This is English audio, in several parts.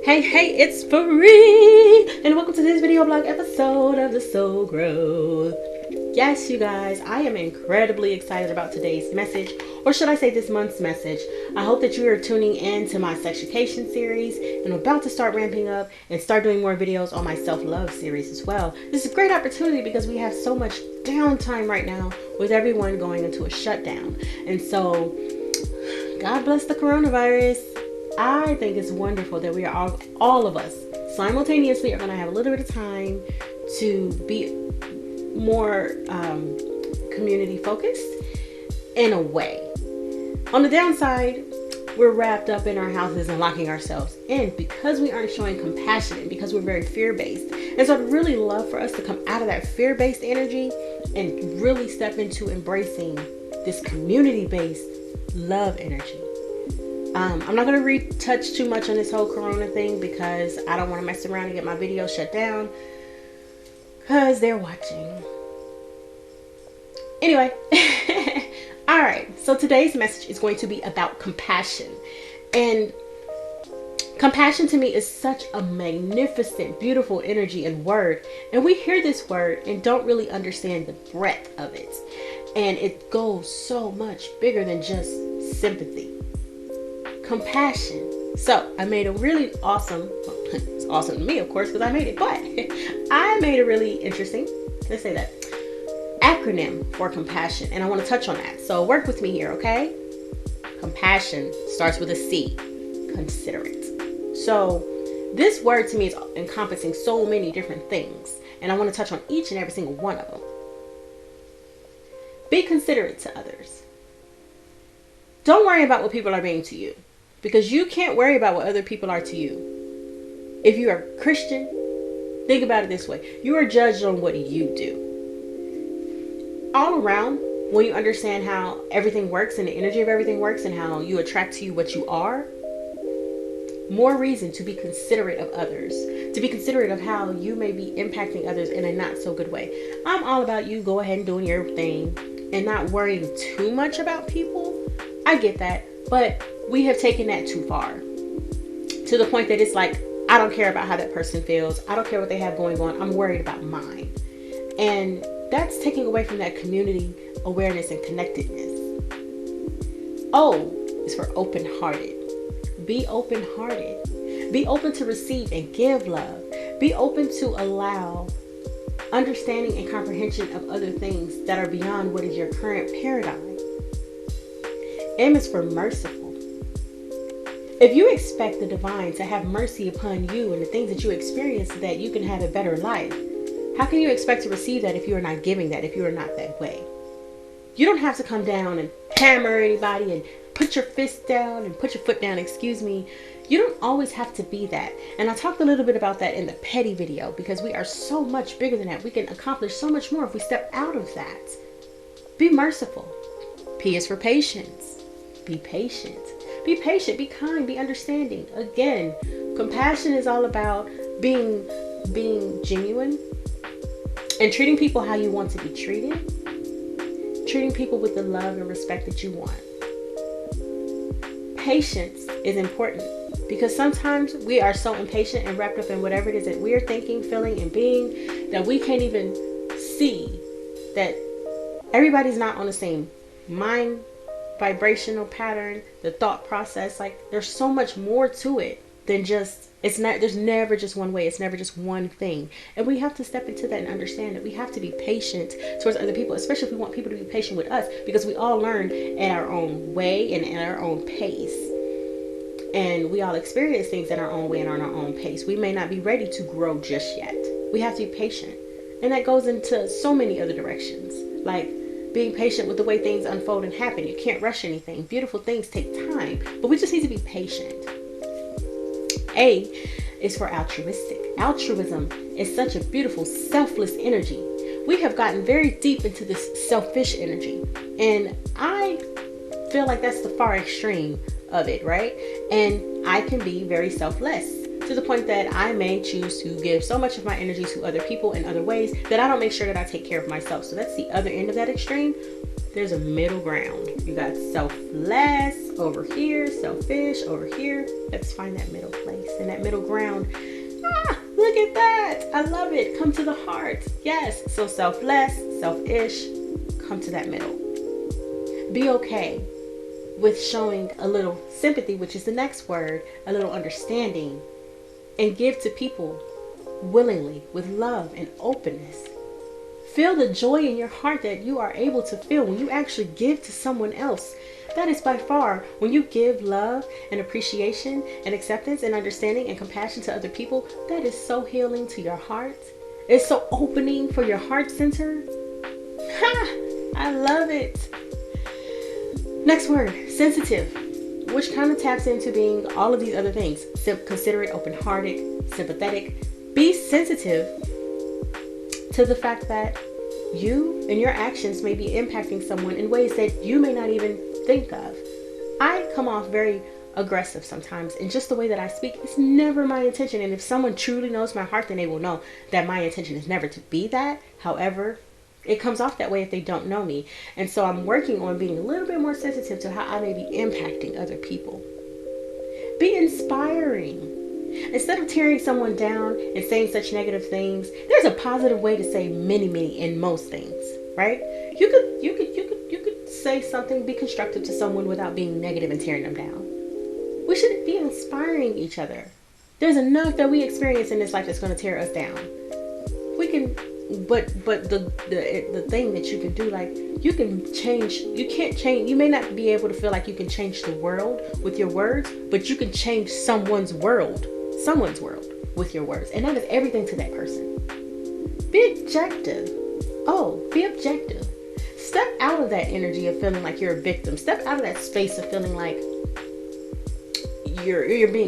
Hey, it's free! And welcome to this video blog episode of the Soul Growth. Yes, you guys, I am incredibly excited about today's message, or should I say this month's message. I hope that you are tuning in to my sexucation series, and I'm about to start ramping up and start doing more videos on my self-love series as well. This is a great opportunity because we have so much downtime right now with everyone going into a shutdown. And so, God bless the coronavirus. I think it's wonderful that we are all of us simultaneously are going to have a little bit of time to be more community focused in a way. On the downside, we're wrapped up in our houses and locking ourselves in because we aren't showing compassion and because we're very fear-based. And so I'd really love for us to come out of that fear-based energy and really step into embracing this community-based love energy. I'm not going to retouch too much on this whole corona thing because I don't want to mess around and get my video shut down because they're watching. Anyway, all right, so today's message is going to be about compassion. And compassion to me is such a magnificent, beautiful energy and word. And we hear this word and don't really understand the breadth of it. And it goes so much bigger than just sympathy. Compassion. So I made a really awesome, well, it's awesome to me of course because I made it, but I made a really interesting, let's say that, acronym for compassion, and I want to touch on that. So work with me here, okay? Compassion starts with a C, considerate. So this word to me is encompassing so many different things, and I want to touch on each and every single one of them. Be considerate to others. Don't worry about what people are being to you, because you can't worry about what other people are to you. If you are Christian, think about it this way. You are judged on what you do. All around, when you understand how everything works and the energy of everything works and how you attract to you what you are, more reason to be considerate of others, to be considerate of how you may be impacting others in a not so good way. I'm all about you go ahead and doing your thing and not worrying too much about people. I get that, but we have taken that too far to the point that it's like, I don't care about how that person feels. I don't care what they have going on. I'm worried about mine. And that's taking away from that community awareness and connectedness. O is for open-hearted. Be open-hearted. Be open to receive and give love. Be open to allow understanding and comprehension of other things that are beyond what is your current paradigm. M is for merciful. If you expect the divine to have mercy upon you and the things that you experience so that you can have a better life, how can you expect to receive that if you are not giving that, if you are not that way? You don't have to come down and hammer anybody and put your fist down and put your foot down, excuse me. You don't always have to be that. And I talked a little bit about that in the petty video because we are so much bigger than that. We can accomplish so much more if we step out of that. Be merciful. P is for patience. Be patient. Be patient, be kind, be understanding. Again, compassion is all about being genuine and treating people how you want to be treated. Treating people with the love and respect that you want. Patience is important because sometimes we are so impatient and wrapped up in whatever it is that we're thinking, feeling, and being that we can't even see that everybody's not on the same mind vibrational pattern, the thought process. Like, there's so much more to it than just, there's never just one way. It's never just one thing. And we have to step into that and understand that we have to be patient towards other people, especially if we want people to be patient with us, because we all learn in our own way and in our own pace. And we all experience things in our own way and on our own pace. We may not be ready to grow just yet. We have to be patient. And that goes into so many other directions. Like, being patient with the way things unfold and happen. You can't rush anything. Beautiful things take time, but we just need to be patient. A is for altruistic. Altruism is such a beautiful, selfless energy. We have gotten very deep into this selfish energy, and I feel like that's the far extreme of it, right? And I can be very selfless to the point that I may choose to give so much of my energy to other people in other ways that I don't make sure that I take care of myself. So that's the other end of that extreme. There's a middle ground. You got selfless over here, selfish over here. Let's find that middle place and that middle ground. Look at that. I love it. Come to the heart. Yes. So selfless, selfish, come to that middle. Be okay with showing a little sympathy, which is the next word, a little understanding, and give to people willingly with love and openness. Feel the joy in your heart that you are able to feel when you actually give to someone else. That is by far, when you give love and appreciation and acceptance and understanding and compassion to other people, that is so healing to your heart. It's so opening for your heart center. I love it. Next word, sensitive, which kind of taps into being all of these other things. Considerate, open-hearted, sympathetic. Be sensitive to the fact that you and your actions may be impacting someone in ways that you may not even think of. I come off very aggressive sometimes, and just the way that I speak, it's never my intention. And if someone truly knows my heart, then they will know that my intention is never to be that. However, it comes off that way if they don't know me. And so I'm working on being a little bit more sensitive to how I may be impacting other people. Be inspiring. Instead of tearing someone down and saying such negative things, there's a positive way to say many and most things, right? You could say something, be constructive to someone without being negative and tearing them down. We should be inspiring each other. There's enough that we experience in this life that's going to tear us down. We can, but the thing that you can do, like, you can change. You can't change. You may not be able to feel like you can change the world with your words, but you can change someone's world with your words, and that is everything to that person. Be objective. Be objective. Step out of that energy of feeling like you're a victim. Step out of that space of feeling like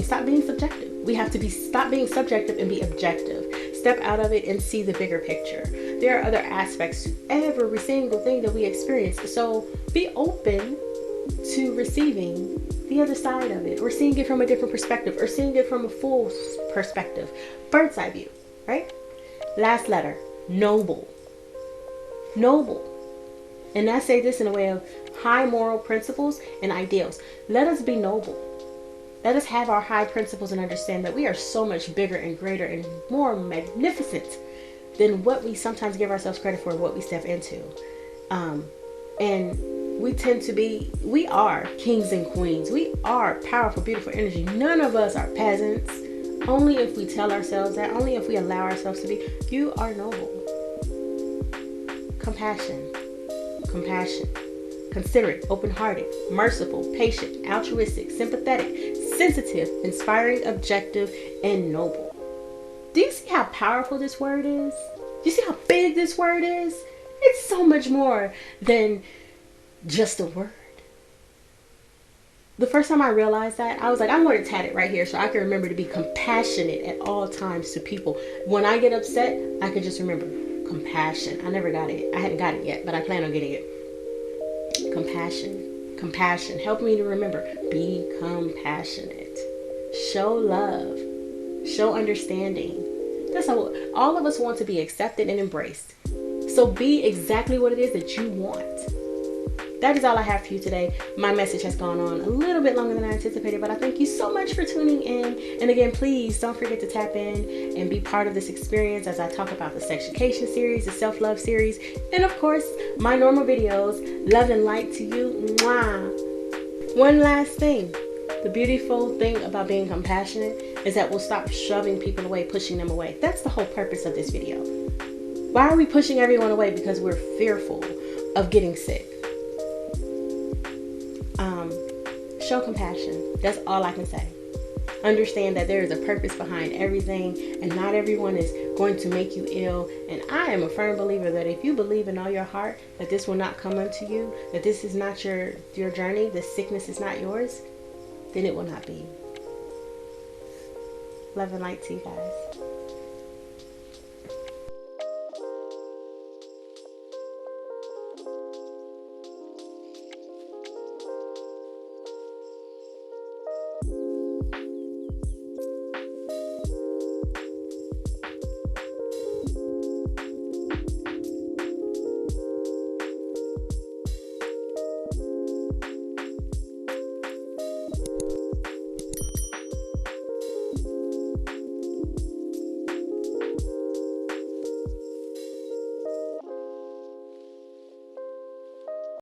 stop being subjective. We have to stop being subjective and be objective. Step out of it and see the bigger picture. There are other aspects to every single thing that we experience. So be open to receiving the other side of it, or seeing it from a different perspective, or seeing it from a full perspective. Bird's eye view, right? Last letter, noble. Noble. And I say this in a way of high moral principles and ideals. Let us be noble. Let us have our high principles and understand that we are so much bigger and greater and more magnificent than what we sometimes give ourselves credit for, what we step into. And we are kings and queens. We are powerful, beautiful energy. None of us are peasants. Only if we tell ourselves that, only if we allow ourselves to be. You are noble. Compassion. Considerate, open-hearted, merciful, patient, altruistic, sympathetic, sensitive, inspiring, objective, and noble. Do you see how powerful this word is? Do you see how big this word is? It's so much more than just a word. The first time I realized that, I was like, I'm going to tat it right here so I can remember to be compassionate at all times to people. When I get upset, I can just remember compassion. I never got it. I hadn't got it yet, but I plan on getting it. Compassion. Help me to remember. Be compassionate. Show love. Show understanding. That's all of us want to be accepted and embraced. So be exactly what it is that you want. That is all I have for you today. My message has gone on a little bit longer than I anticipated, but I thank you so much for tuning in. And again, please don't forget to tap in and be part of this experience as I talk about the Sexucation series, the self-love series, and of course, my normal videos. Love and light to you. Mwah. One last thing. The beautiful thing about being compassionate is that we'll stop shoving people away, pushing them away. That's the whole purpose of this video. Why are we pushing everyone away? Because we're fearful of getting sick. Show compassion. That's all I can say. Understand that there is a purpose behind everything, and not everyone is going to make you ill. And I am a firm believer that if you believe in all your heart that this will not come unto you, that this is not your journey, this sickness is not yours, then it will not be. Love and light to you guys.